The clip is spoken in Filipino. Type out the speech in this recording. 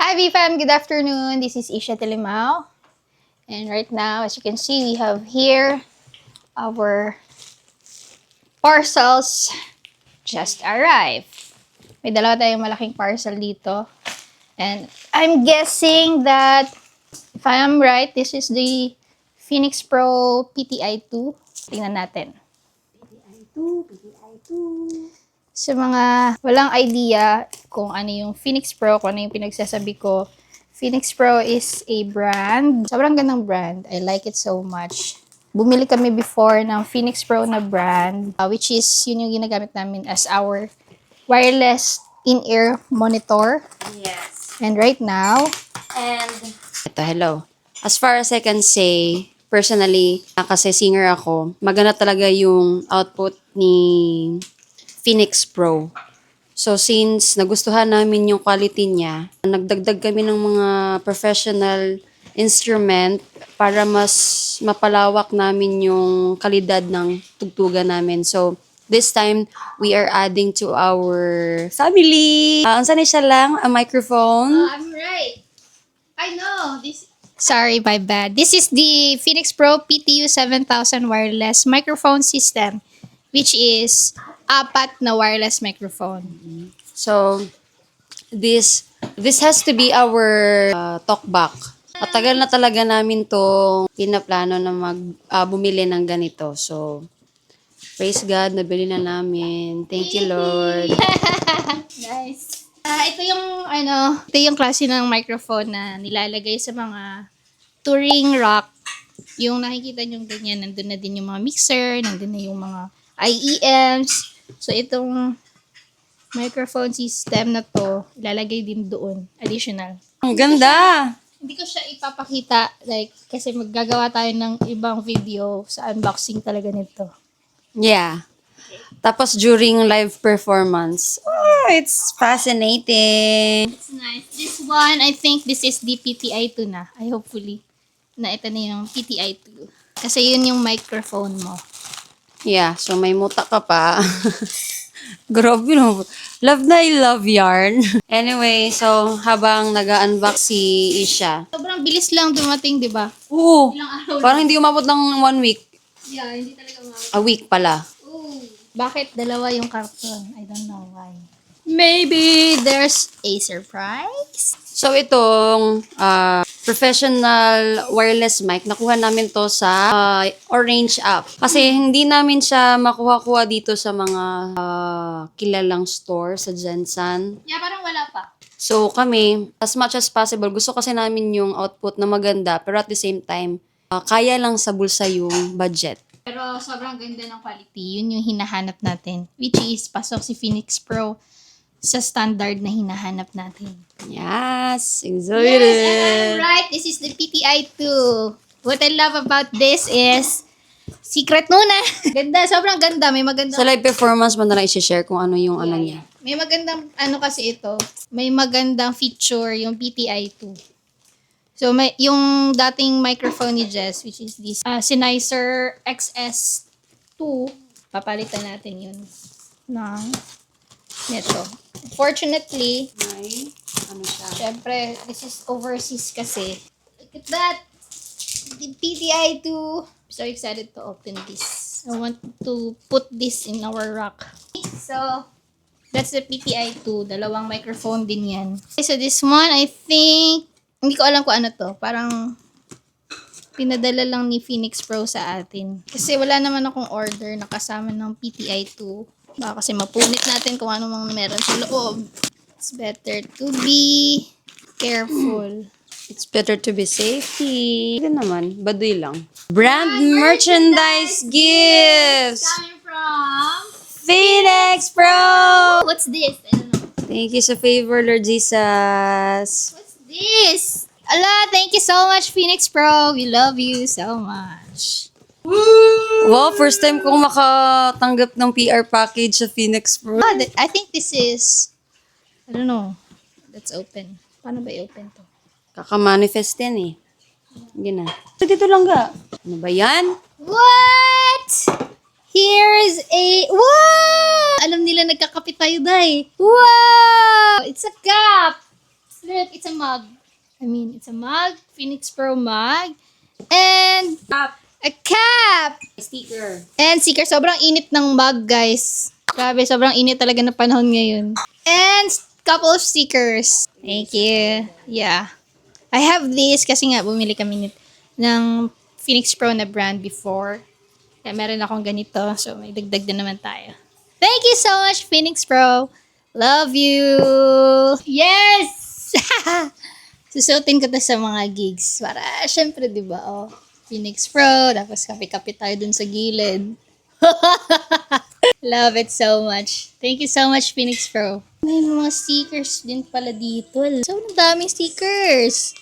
Hi VFam, good afternoon. This is Isha Telimao. And right now, as you can see, we have here our parcels just arrived. May dalawa tayong malaking parcel dito. And I'm guessing that, if I am right, this is the Phoenix Pro PTI 2. Tingnan natin. PTI2. Sa mga walang idea kung ano yung Phoenix Pro, kung ano yung pinagsasabi ko, Phoenix Pro is a brand. Sobrang gandang brand. I like it so much. Bumili kami before ng Phoenix Pro na brand, which is yun yung ginagamit namin as our wireless in-ear monitor. Yes. And right now, And, ito, hello. As far as I can say, personally, kasi singer ako, maganda talaga yung output ni Phoenix Pro. So, since nagustuhan namin yung quality niya, nagdagdag kami ng mga professional instrument para mas mapalawak namin yung kalidad ng tugtugan namin. So, this time, we are adding to our family. Unsa ni siya lang, a microphone. I'm right. I know. Sorry, my bad. This is the Phoenix Pro PTU 7000 wireless microphone system, which is apat na wireless microphone. So, this has to be our talkback. Matagal na talaga namin tong pinaplano na bumili ng ganito. So, praise God, nabili na namin. Thank you, Lord. Nice. Ito yung klase ng microphone na nilalagay sa mga touring rock. Yung nakikita nyo ganyan, nandun na din yung mga mixer, nandun na yung mga IEMs. So, itong microphone system na to, ilalagay din doon, additional. Ang ganda! Hindi ko siya ipapakita, kasi maggagawa tayo ng ibang video sa unboxing talaga nito. Yeah. Tapos during live performance, it's fascinating. It's nice. This one, I think this is the PTI 2 na. Hopefully, na ito na yung PTI 2. Kasi yun yung microphone mo. Yeah, so may muta ka pa. Grabe no. Love na I love yarn. Anyway, so habang nag-unbox si Isha. Sobrang bilis lang dumating, di ba? Oo. Ilang araw Parang hindi umabot ng 1 week. Yeah, hindi talaga A week pala. Ooh. Bakit dalawa yung karton? I don't know why. Maybe there's a surprise? So itong professional wireless mic, nakuha namin to sa Orange app. Kasi hindi namin siya makuha-kuha dito sa mga kilalang store sa Jensen. Yeah, parang wala pa. So kami, as much as possible, gusto kasi namin yung output na maganda, pero at the same time, kaya lang sa bulsa yung budget. Pero sobrang ganda ng quality. Yun yung hinahanap natin. Which is, pasok si Phoenix Pro sa standard na hinahanap natin. Yes, Yes, excited! and I'm right. This is the PTI 2. What I love about this is secret muna. Ganda, sobrang ganda. May magandang Sa live performance mo na lang i-share kung ano yung ano niya. May magandang kasi ito. May magandang feature yung PTI 2. So may yung dating microphone ni Jess, which is this Sennheiser XS2, papalitan natin yun ng neto. Fortunately, May, ano siya? syempre, this is overseas kasi. Look at that! The PTI 2. So excited to open this. I want to put this in our rack. So, that's the PTI 2. Dalawang microphone din yan. Okay, so this one, I think, hindi ko alam kung ano to. Parang, pinadala lang ni Phoenix Pro sa atin. Kasi wala naman akong order na kasama ng PTI 2. Baka kasi mapunit natin kung ano mang meron sa loob. It's better to be careful. It's better to be safety. Ito naman, baduy lang. Brand merchandise gifts! Coming from Phoenix Pro! What's this? I don't know. Thank you sa favor, Lord Jesus. What's this? Ala, thank you so much, Phoenix Pro. We love you so much. Wow, first time kong makatanggap ng PR package sa Phoenix Pro. I think this is, I don't know. Let's open. Paano ba i-open to? Kaka-manifest yan eh. Hindi na. Dito lang ga. Ano ba yan? What? Here's a, wow! Alam nila nagkakapit tayo, day. Wow! It's a cup. Look, it's a mug. It's a mug. Phoenix Pro mug. And a cap. Sticker. And sticker. Sobrang init ng mug, guys. Grabe, sobrang init talaga ng panahon ngayon. And couple of stickers. Thank you. Yeah. I have this kasi nga bumili kami ng Phoenix Pro na brand before. Kaya meron akong ganito. So, may dagdag na naman tayo. Thank you so much, Phoenix Pro. Love you. Yes! Susuotin ko to sa mga gigs. Para, syempre, di ba, oh, Phoenix Pro. Tapos kape-kape tayo dun sa gilid. Love it so much. Thank you so much, Phoenix Pro. May mga stickers din pala dito. So, ang daming stickers.